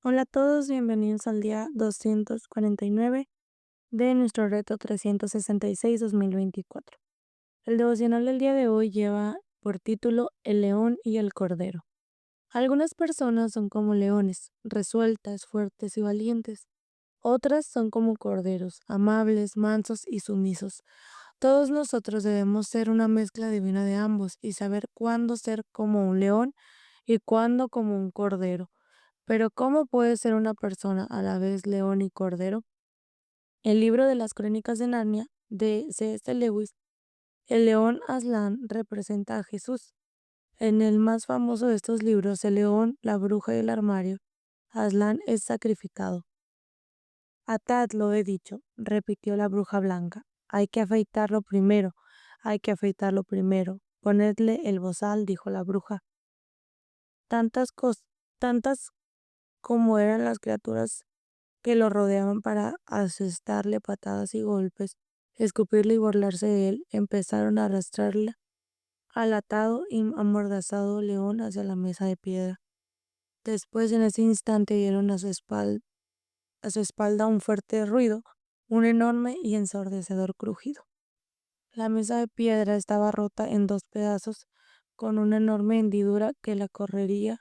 Hola a todos, bienvenidos al día 249 de nuestro reto 366-2024. El devocional del día de hoy lleva por título El león y el cordero. Algunas personas son como leones, resueltas, fuertes y valientes. Otras son como corderos, amables, mansos y sumisos. Todos nosotros debemos ser una mezcla divina de ambos y saber cuándo ser como un león y cuándo como un cordero. Pero ¿cómo puede ser una persona a la vez león y cordero? El libro de las Crónicas de Narnia de C.S. Lewis, el león Aslan representa a Jesús. En el más famoso de estos libros, el león, la bruja y el armario, Aslan es sacrificado. Atad lo he dicho, repitió la bruja blanca. Hay que afeitarlo primero, hay que afeitarlo primero. Ponedle el bozal, dijo la bruja. Tantas como eran las criaturas que lo rodeaban para asestarle patadas y golpes, escupirle y burlarse de él, empezaron a arrastrarle al atado y amordazado león hacia la mesa de piedra. Después, en ese instante, dieron a su espalda un fuerte ruido, un enorme y ensordecedor crujido. La mesa de piedra estaba rota en dos pedazos, con una enorme hendidura que la correría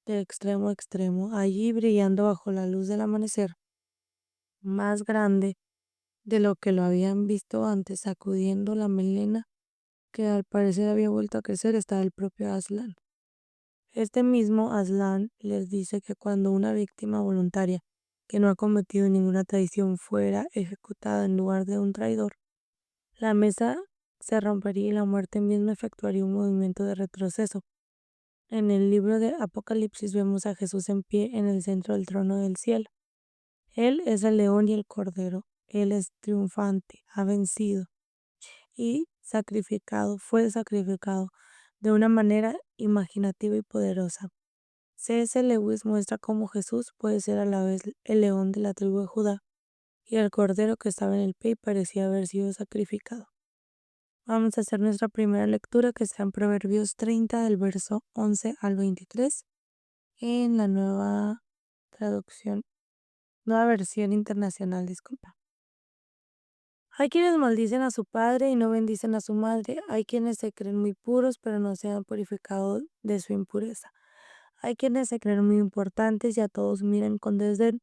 de extremo a extremo, allí brillando bajo la luz del amanecer, más grande de lo que lo habían visto antes, sacudiendo la melena que al parecer había vuelto a crecer, estaba el propio Aslan. Este mismo Aslan les dice que cuando una víctima voluntaria que no ha cometido ninguna traición fuera ejecutada en lugar de un traidor, la mesa se rompería y la muerte misma efectuaría un movimiento de retroceso. En el libro de Apocalipsis vemos a Jesús en pie en el centro del trono del cielo. Él es el león y el cordero. Él es triunfante, ha vencido y fue sacrificado de una manera imaginativa y poderosa. C.S. Lewis muestra cómo Jesús puede ser a la vez el león de la tribu de Judá y el cordero que estaba en el pie y parecía haber sido sacrificado. Vamos a hacer nuestra primera lectura que está en Proverbios 30 del verso 11 al 23 en la nueva versión internacional, disculpa. Hay quienes maldicen a su padre y no bendicen a su madre. Hay quienes se creen muy puros, pero no se han purificado de su impureza. Hay quienes se creen muy importantes y a todos miran con desdén.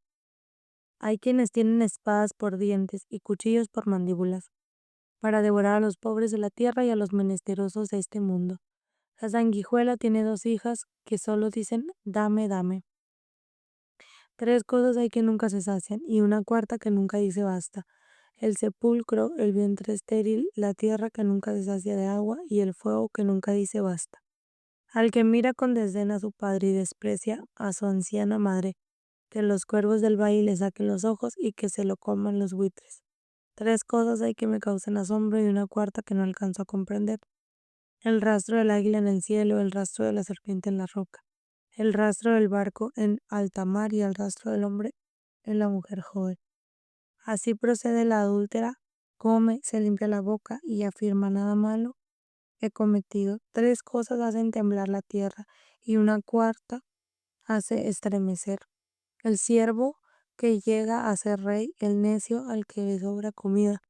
Hay quienes tienen espadas por dientes y cuchillos por mandíbulas, para devorar a los pobres de la tierra y a los menesterosos de este mundo. La sanguijuela tiene dos hijas que solo dicen dame, dame. Tres cosas hay que nunca se sacian y una cuarta que nunca dice basta. El sepulcro, el vientre estéril, la tierra que nunca se sacia de agua y el fuego que nunca dice basta. Al que mira con desdén a su padre y desprecia a su anciana madre, que los cuervos del valle le saquen los ojos y que se lo coman los buitres. Tres cosas hay que me causan asombro y una cuarta que no alcanzo a comprender. El rastro del águila en el cielo, el rastro de la serpiente en la roca, el rastro del barco en alta mar y el rastro del hombre en la mujer joven. Así procede la adúltera, come, se limpia la boca y afirma nada malo he cometido. Tres cosas hacen temblar la tierra y una cuarta hace estremecer. El siervo que llega a ser rey, el necio al que le sobra comida.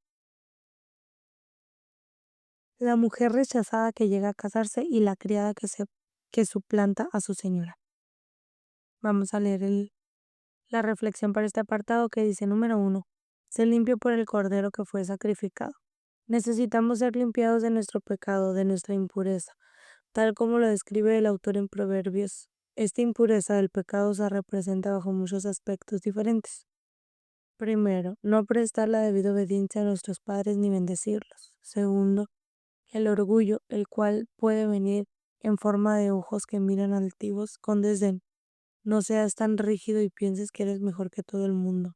La mujer rechazada que llega a casarse y la criada que suplanta a su señora. Vamos a leer la reflexión para este apartado que dice número 1. Sé limpio por el cordero que fue sacrificado. Necesitamos ser limpiados de nuestro pecado, de nuestra impureza, tal como lo describe el autor en Proverbios. Esta impureza del pecado se representa bajo muchos aspectos diferentes. Primero, no prestar la debida obediencia a nuestros padres ni bendecirlos. Segundo, el orgullo, el cual puede venir en forma de ojos que miran altivos con desdén. No seas tan rígido y pienses que eres mejor que todo el mundo.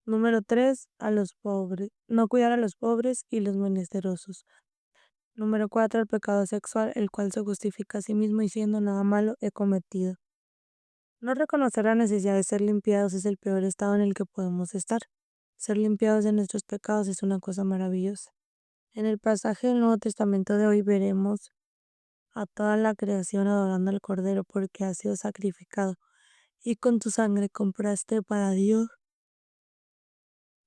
Número 3. A los pobres. No cuidar a los pobres y los menesterosos. Número 4. El pecado sexual, el cual se justifica a sí mismo diciendo nada malo he cometido. No reconocer la necesidad de ser limpiados es el peor estado en el que podemos estar. Ser limpiados de nuestros pecados es una cosa maravillosa. En el pasaje del Nuevo Testamento de hoy veremos a toda la creación adorando al Cordero porque ha sido sacrificado y con tu sangre compraste para Dios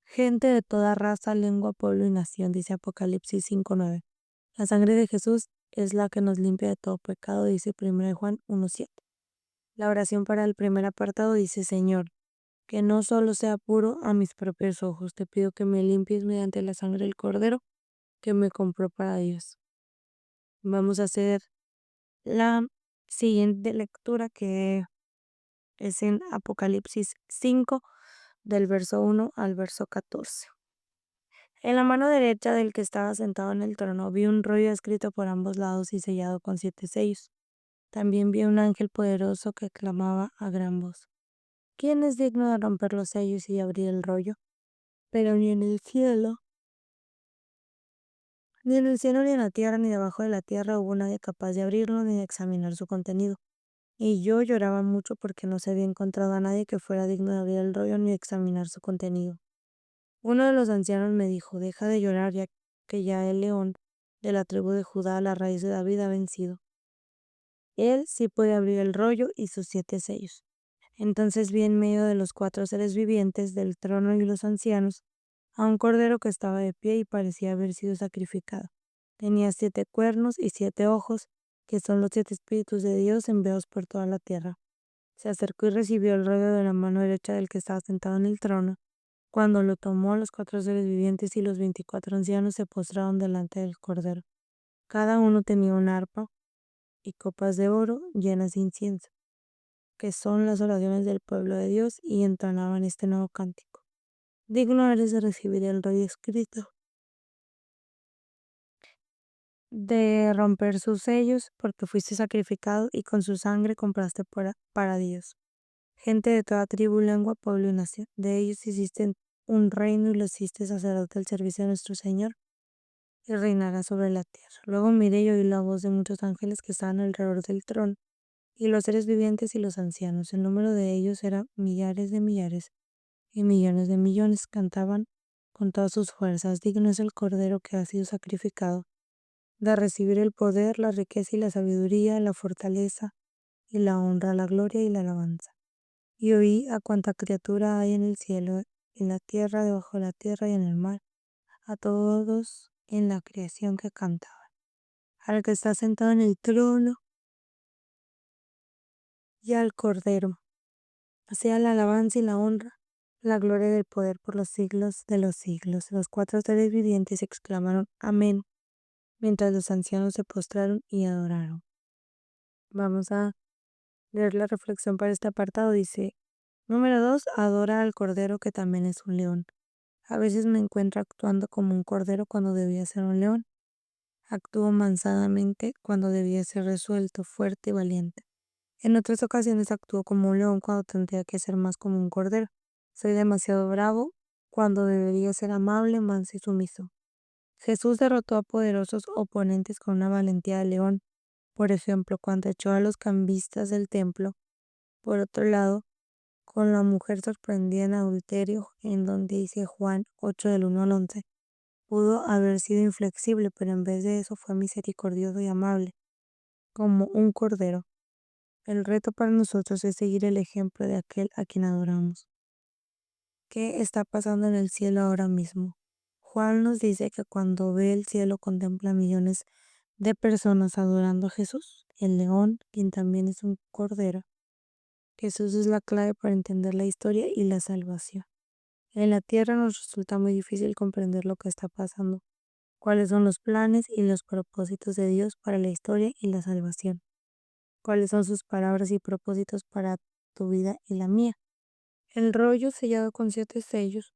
gente de toda raza, lengua, pueblo y nación, dice Apocalipsis 5:9. La sangre de Jesús es la que nos limpia de todo pecado, dice 1 de Juan 1:7. La oración para el primer apartado dice: Señor, que no solo sea puro a mis propios ojos, te pido que me limpies mediante la sangre del Cordero que me compró para Dios. Vamos a hacer la siguiente lectura, que es en Apocalipsis 5, del verso 1 al verso 14. En la mano derecha del que estaba sentado en el trono vi un rollo escrito por ambos lados y sellado con 7 sellos. También vi un ángel poderoso que clamaba a gran voz: ¿Quién es digno de romper los sellos y abrir el rollo? Pero ni en el cielo, ni en la tierra, ni debajo de la tierra hubo nadie capaz de abrirlo ni de examinar su contenido. Y yo lloraba mucho porque no se había encontrado a nadie que fuera digno de abrir el rollo ni de examinar su contenido. Uno de los ancianos me dijo: Deja de llorar, ya que ya el león de la tribu de Judá, la raíz de David, ha vencido. Él sí puede abrir el rollo y sus 7 sellos. Entonces vi en medio de los 4 seres vivientes, del trono y los ancianos, a un cordero que estaba de pie y parecía haber sido sacrificado. Tenía 7 cuernos y 7 ojos, que son los 7 espíritus de Dios enviados por toda la tierra. Se acercó y recibió el rollo de la mano derecha del que estaba sentado en el trono. Cuando lo tomó, los 4 seres vivientes y los 24 ancianos se postraron delante del cordero. Cada uno tenía un arpa y copas de oro llenas de incienso, que son las oraciones del pueblo de Dios, y entonaban este nuevo cántico: Digno eres de recibir el rollo escrito, de romper sus sellos, porque fuiste sacrificado y con su sangre compraste para Dios gente de toda tribu, lengua, pueblo y nación. De ellos hiciste un reino y los hiciste sacerdote al servicio de nuestro Señor, y reinará sobre la tierra. Luego miré y oí la voz de muchos ángeles que estaban alrededor del trono, y los seres vivientes y los ancianos. El número de ellos era millares de millares y millones de millones. Cantaban con todas sus fuerzas: Digno es el Cordero que ha sido sacrificado, de recibir el poder, la riqueza y la sabiduría, la fortaleza y la honra, la gloria y la alabanza. Y oí a cuanta criatura hay en el cielo, en la tierra, debajo de la tierra y en el mar, a todos en la creación, que cantaban: Al que está sentado en el trono y al Cordero, sea la alabanza y la honra, la gloria y el poder por los siglos de los siglos. Los 4 seres vivientes exclamaron: Amén, mientras los ancianos se postraron y adoraron. Vamos a leer la reflexión para este apartado. Dice: número 2. Adora al Cordero, que también es un león. A veces me encuentro actuando como un cordero cuando debía ser un león. Actúo mansadamente cuando debía ser resuelto, fuerte y valiente. En otras ocasiones actúo como un león cuando tendría que ser más como un cordero. Soy demasiado bravo cuando debería ser amable, manso y sumiso. Jesús derrotó a poderosos oponentes con una valentía de león. Por ejemplo, cuando echó a los cambistas del templo. Por otro lado, con la mujer sorprendida en adulterio, en donde dice Juan 8 del 1 al 11, pudo haber sido inflexible, pero en vez de eso fue misericordioso y amable, como un cordero. El reto para nosotros es seguir el ejemplo de aquel a quien adoramos. ¿Qué está pasando en el cielo ahora mismo? Juan nos dice que cuando ve el cielo contempla millones de personas adorando a Jesús, el león, quien también es un cordero. Jesús es la clave para entender la historia y la salvación. En la tierra nos resulta muy difícil comprender lo que está pasando, cuáles son los planes y los propósitos de Dios para la historia y la salvación, cuáles son sus palabras y propósitos para tu vida y la mía. El rollo sellado con 7 sellos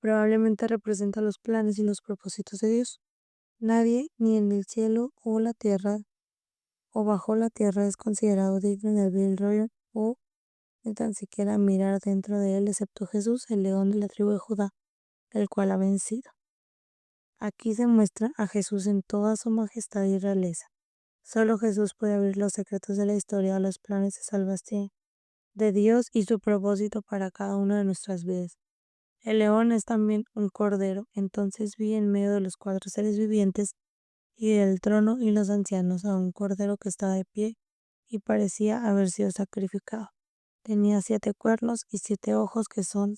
probablemente representa los planes y los propósitos de Dios. Nadie, ni en el cielo o la tierra o bajo la tierra, es considerado digno de abrir el rollo o ni tan siquiera mirar dentro de él, excepto Jesús, el león de la tribu de Judá, el cual ha vencido. Aquí se muestra a Jesús en toda su majestad y realeza. Solo Jesús puede abrir los secretos de la historia o los planes de salvación de Dios y su propósito para cada una de nuestras vidas. El león es también un cordero. Entonces vi en medio de los 4 seres vivientes y del trono y los ancianos a un cordero que estaba de pie, y parecía haber sido sacrificado. Tenía 7 cuernos y 7 ojos, que son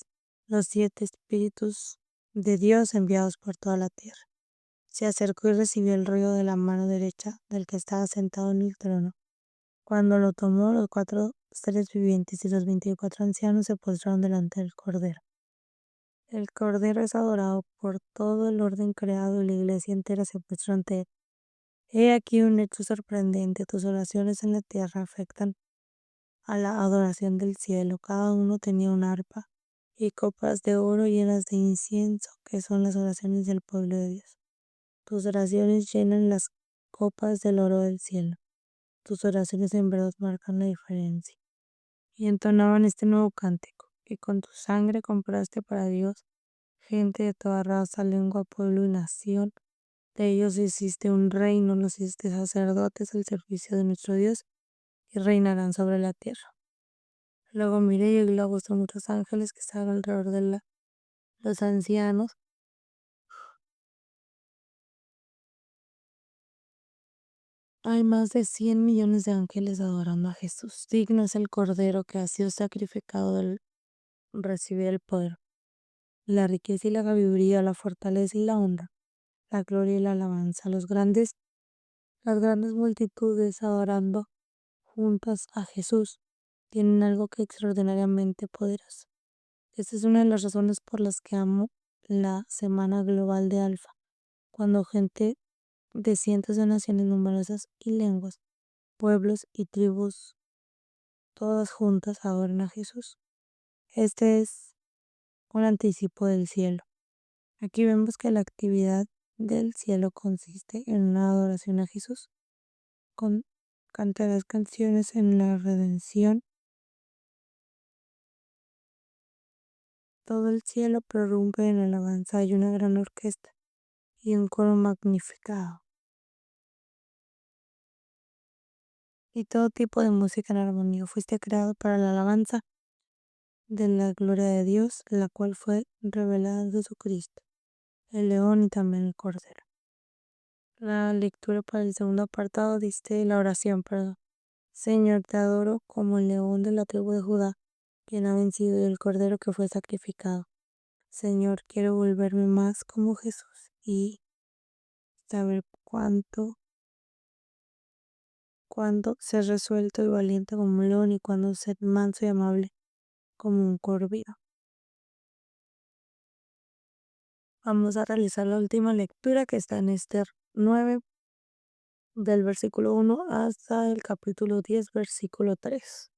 los 7 espíritus de Dios enviados por toda la tierra. Se acercó y recibió el rollo de la mano derecha del que estaba sentado en el trono. Cuando lo tomó, los 4 seres vivientes y los 24 ancianos se postraron delante del Cordero. El Cordero es adorado por todo el orden creado y la iglesia entera se postró ante él. He aquí un hecho sorprendente: tus oraciones en la tierra afectan a la adoración del cielo. Cada uno tenía una arpa y copas de oro llenas de incienso, que son las oraciones del pueblo de Dios. Tus oraciones llenan las copas del oro del cielo. Tus oraciones en verdad marcan la diferencia. Y entonaban este nuevo cántico: y con tu sangre compraste para Dios gente de toda raza, lengua, pueblo y nación. De ellos hiciste un reino, los hiciste sacerdotes al servicio de nuestro Dios, y reinarán sobre la tierra. Luego miré y vi a vuestros muchos ángeles que estaban alrededor de los ancianos. Hay más de 100 millones de ángeles adorando a Jesús. Digno es el Cordero que ha sido sacrificado del recibir el poder, la riqueza y la sabiduría, la fortaleza y la honra, la gloria y la alabanza. Las grandes multitudes adorando juntas a Jesús tienen algo que extraordinariamente poderoso. Esta es una de las razones por las que amo la Semana Global de Alfa, cuando gente de cientos de naciones numerosas y lenguas, pueblos y tribus, todas juntas adoran a Jesús. Este es un anticipo del cielo. Aquí vemos que la actividad del cielo consiste en una adoración a Jesús, con cantarás canciones en la redención. Todo el cielo prorrumpe en alabanza. Hay una gran orquesta y un coro magnificado, y todo tipo de música en armonía. Fuiste creado para la alabanza de la gloria de Dios, la cual fue revelada en Jesucristo, el león y también el cordero. La lectura para el segundo apartado dice la oración, perdón. Señor, te adoro como el león de la tribu de Judá, quien ha vencido, y el cordero que fue sacrificado. Señor, quiero volverme más como Jesús y saber cuándo ser resuelto y valiente como un león, y cuándo ser manso y amable como un cordero. Vamos a realizar la última lectura, que está en Esther 9, del versículo 1 hasta el capítulo 10, versículo 3.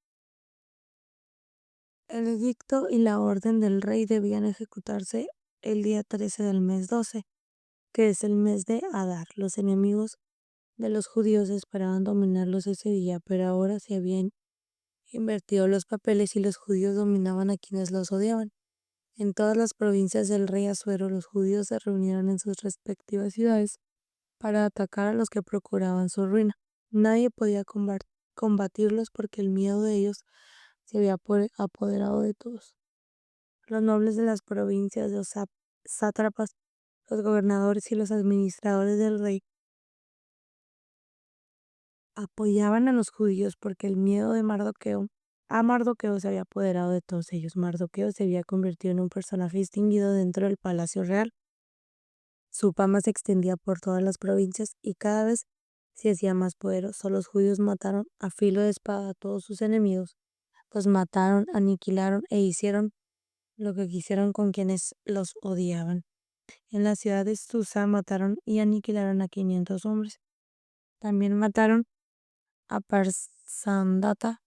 El edicto y la orden del rey debían ejecutarse el día 13 del mes 12, que es el mes de Adar. Los enemigos de los judíos esperaban dominarlos ese día, pero ahora se habían invertido los papeles y los judíos dominaban a quienes los odiaban. En todas las provincias del rey Asuero, los judíos se reunieron en sus respectivas ciudades para atacar a los que procuraban su ruina. Nadie podía combatirlos porque el miedo de ellos se había apoderado de todos. Los nobles de las provincias, los sátrapas, los gobernadores y los administradores del rey apoyaban a los judíos porque el miedo de Mardoqueo se había apoderado de todos ellos. Mardoqueo se había convertido en un personaje distinguido dentro del palacio real. Su fama se extendía por todas las provincias y cada vez se hacía más poderoso. Los judíos mataron a filo de espada a todos sus enemigos. Los mataron, aniquilaron e hicieron lo que quisieron con quienes los odiaban. En la ciudad de Susa mataron y aniquilaron a 500 hombres. También mataron a Parsandata,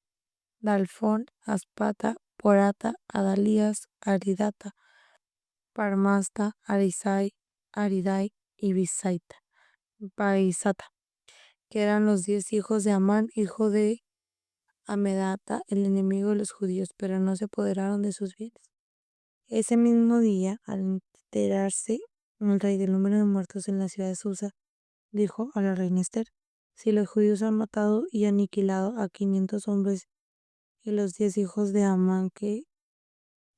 Dalfón, Aspata, Porata, Adalías, Aridata, Parmasta, Arisai, Aridai y Baisata, que eran los 10 hijos de Amán, hijo de Amedata, el enemigo de los judíos, pero no se apoderaron de sus bienes. Ese mismo día, al enterarse el rey del número de muertos en la ciudad de Susa, dijo a la reina Esther: si los judíos han matado y aniquilado a 500 hombres y los 10 hijos de Amán que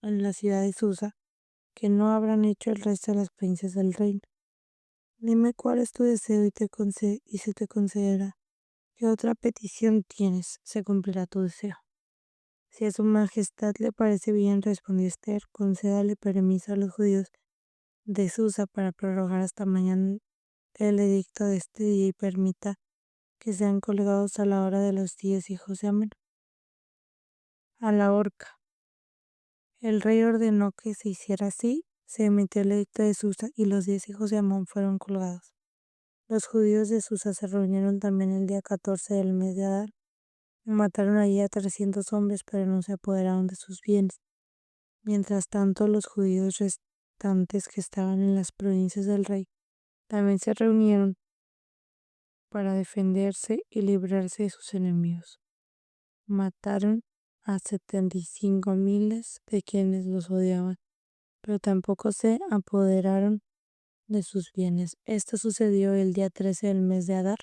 en la ciudad de Susa, que no habrán hecho el resto de las provincias del reino. Dime cuál es tu deseo y se te concederá. ¿Qué otra petición tienes? Se cumplirá tu deseo. Si a su majestad le parece bien, respondió Esther, concédale permiso a los judíos de Susa para prorrogar hasta mañana el edicto de este día y permita que sean colgados a la hora de los 10 hijos de Amán a la horca. El rey ordenó que se hiciera así, se emitió el edicto de Susa y los 10 hijos de Amán fueron colgados. Los judíos de Susa se reunieron también el día 14 del mes de Adar y mataron allí a 300 hombres, pero no se apoderaron de sus bienes. Mientras tanto, los judíos restantes que estaban en las provincias del rey también se reunieron para defenderse y librarse de sus enemigos. Mataron a 75.000 de quienes los odiaban, pero tampoco se apoderaron de sus bienes. Esto sucedió el día 13 del mes de Adar.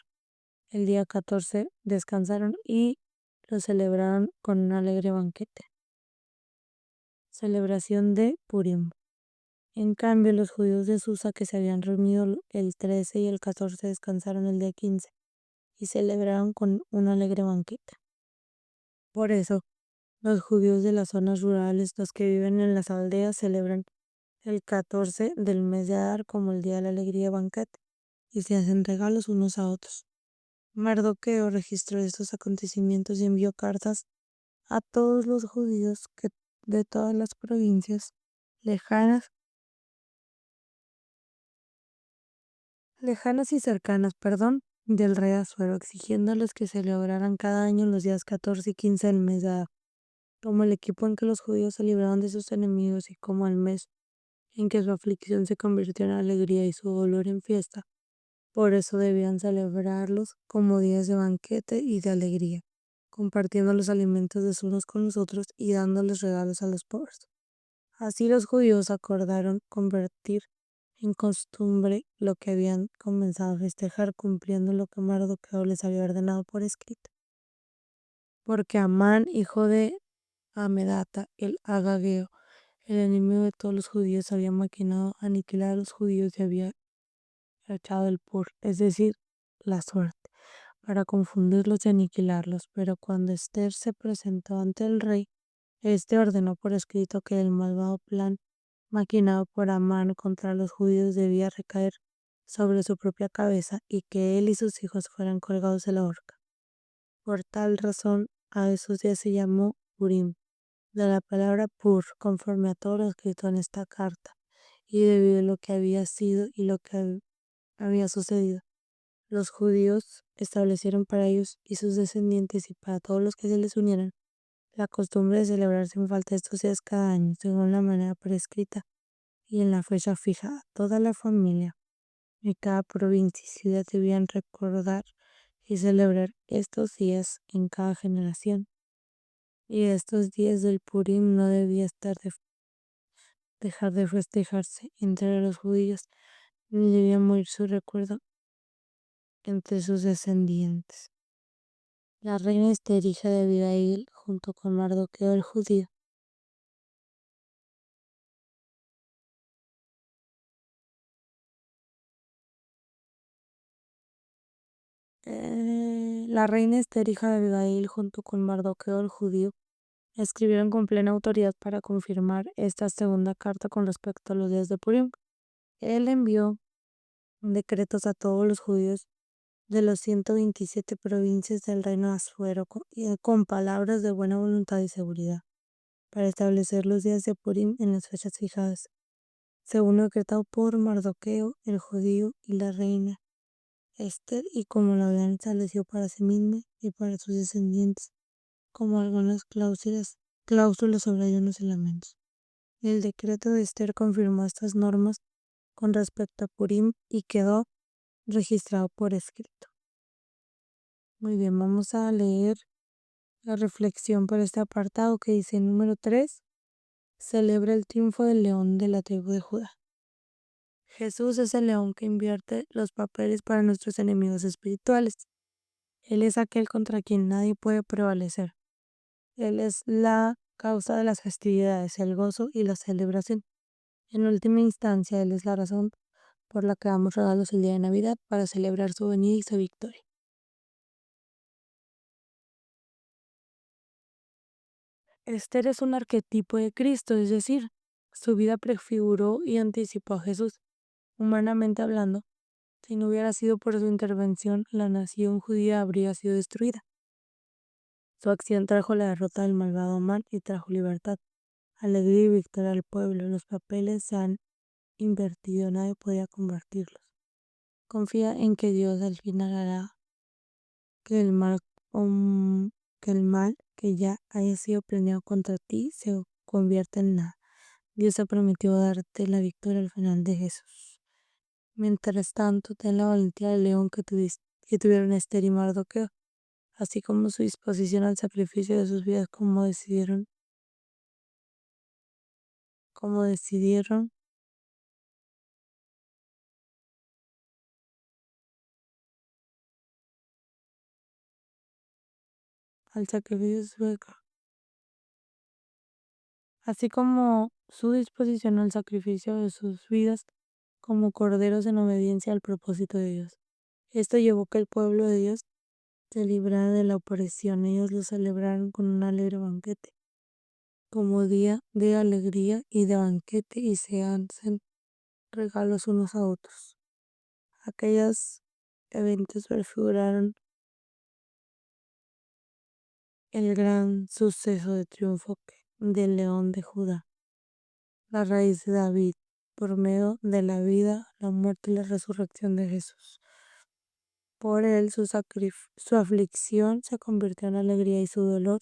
El día 14 descansaron y lo celebraron con un alegre banquete. Celebración de Purim. En cambio, los judíos de Susa que se habían reunido el 13 y el 14 descansaron el día 15 y celebraron con un alegre banquete. Por eso, los judíos de las zonas rurales, los que viven en las aldeas, celebran el 14 del mes de Adar como el día de la alegría y banquete y se hacen regalos unos a otros. Mardoqueo registró estos acontecimientos y envió cartas a todos los judíos de todas las provincias lejanas y cercanas, del rey Asuero, exigiéndoles que celebraran cada año los días 14 y 15 del mes de Adar, como el equipo en que los judíos se libraron de sus enemigos y como el mes en que su aflicción se convirtió en alegría y su dolor en fiesta. Por eso debían celebrarlos como días de banquete y de alegría, compartiendo los alimentos de unos con los otros y dándoles regalos a los pobres. Así los judíos acordaron convertir en costumbre lo que habían comenzado a festejar, cumpliendo lo que Mardoqueo les había ordenado por escrito. Porque Amán, hijo de Amedata, el agageo, el enemigo de todos los judíos, había maquinado aniquilar a los judíos y había echado el pur, es decir, la suerte, para confundirlos y aniquilarlos. Pero cuando Esther se presentó ante el rey, este ordenó por escrito que el malvado plan maquinado por Amán contra los judíos debía recaer sobre su propia cabeza y que él y sus hijos fueran colgados de la horca. Por tal razón, a esos días se llamó Purim, de la palabra pur, conforme a todo lo escrito en esta carta, y debido a lo que había sido y lo que había sucedido. Los judíos establecieron para ellos y sus descendientes y para todos los que se les unieran la costumbre de celebrar sin falta estos días cada año, según la manera prescrita y en la fecha fija. Toda la familia de cada provincia y ciudad debían recordar y celebrar estos días en cada generación. Y estos días del Purim no debía dejar de festejarse entre los judíos, ni debía morir su recuerdo entre sus descendientes. La reina Esther, hija de Abigail, junto con Mardoqueo el judío. La reina Esther, hija de Abigail, junto con Mardoqueo el judío, escribieron con plena autoridad para confirmar esta segunda carta con respecto a los días de Purim. Él envió decretos a todos los judíos de los 127 provincias del reino de Asuero con palabras de buena voluntad y seguridad para establecer los días de Purim en las fechas fijadas, según lo decretado por Mardoqueo el judío y la reina Esther, y como lo habían establecido para sí misma y para sus descendientes, como algunas cláusulas sobre ayunos y lamentos. El decreto de Esther confirmó estas normas con respecto a Purim y quedó registrado por escrito. Muy bien, vamos a leer la reflexión por este apartado que dice: número 3. Celebra el triunfo del león de la tribu de Judá. Jesús es el león que invierte los papeles para nuestros enemigos espirituales. Él es aquel contra quien nadie puede prevalecer. Él es la causa de las festividades, el gozo y la celebración. En última instancia, Él es la razón por la que damos regalos el día de Navidad, para celebrar su venida y su victoria. Esther es un arquetipo de Cristo, es decir, su vida prefiguró y anticipó a Jesús. Humanamente hablando, si no hubiera sido por su intervención, la nación judía habría sido destruida. Su acción trajo la derrota del malvado Amán y trajo libertad, alegría y victoria al pueblo. Los papeles se han invertido, nadie podía convertirlos. Confía en que Dios al final hará que el mal, que el mal que ya haya sido planeado contra ti se convierta en nada. Dios ha prometido darte la victoria al final de Jesús. Mientras tanto, ten la valentía del león que tuvieron Esther y Mardoqueo, así como su disposición al sacrificio de sus vidas, como decidieron al sacrificio de su vida, así como su disposición al sacrificio de sus vidas como corderos en obediencia al propósito de Dios. Esto llevó que el pueblo de Dios se librara de la opresión. Ellos lo celebraron con un alegre banquete, como día de alegría y de banquete, y se hacen regalos unos a otros. Aquellos eventos prefiguraron el gran suceso de triunfo del león de Judá, la raíz de David, por medio de la vida, la muerte y la resurrección de Jesús. Por él su aflicción se convirtió en alegría y su dolor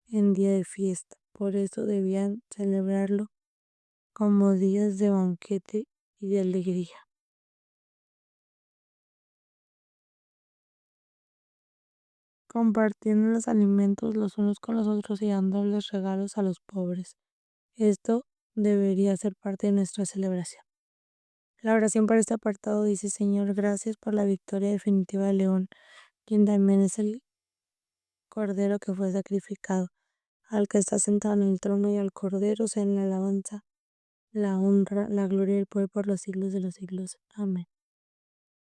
en día de fiesta. Por eso debían celebrarlo como días de banquete y de alegría, compartiendo los alimentos los unos con los otros y dándoles regalos a los pobres. Esto debería ser parte de nuestra celebración. La oración para este apartado dice: Señor, gracias por la victoria definitiva del león, quien también es el cordero que fue sacrificado, al que está sentado en el trono, y al cordero sea en la alabanza, la honra, la gloria y el poder por los siglos de los siglos. Amén.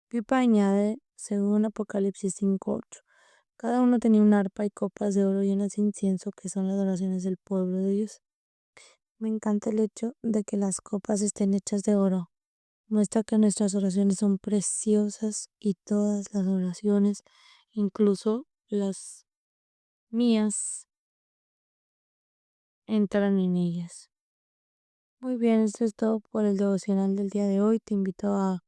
Pipa añade, según Apocalipsis 5:8, cada uno tenía un arpa y copas de oro llenas de incienso, que son las oraciones del pueblo de Dios. Me encanta el hecho de que las copas estén hechas de oro. Muestra que nuestras oraciones son preciosas, y todas las oraciones, incluso las mías, entran en ellas. Muy bien, esto es todo por el devocional del día de hoy. Te invito a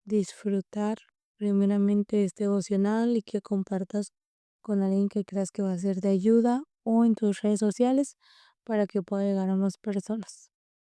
disfrutar primeramente este devocional y que compartas con alguien que creas que va a ser de ayuda, o en tus redes sociales, para que pueda llegar a más personas.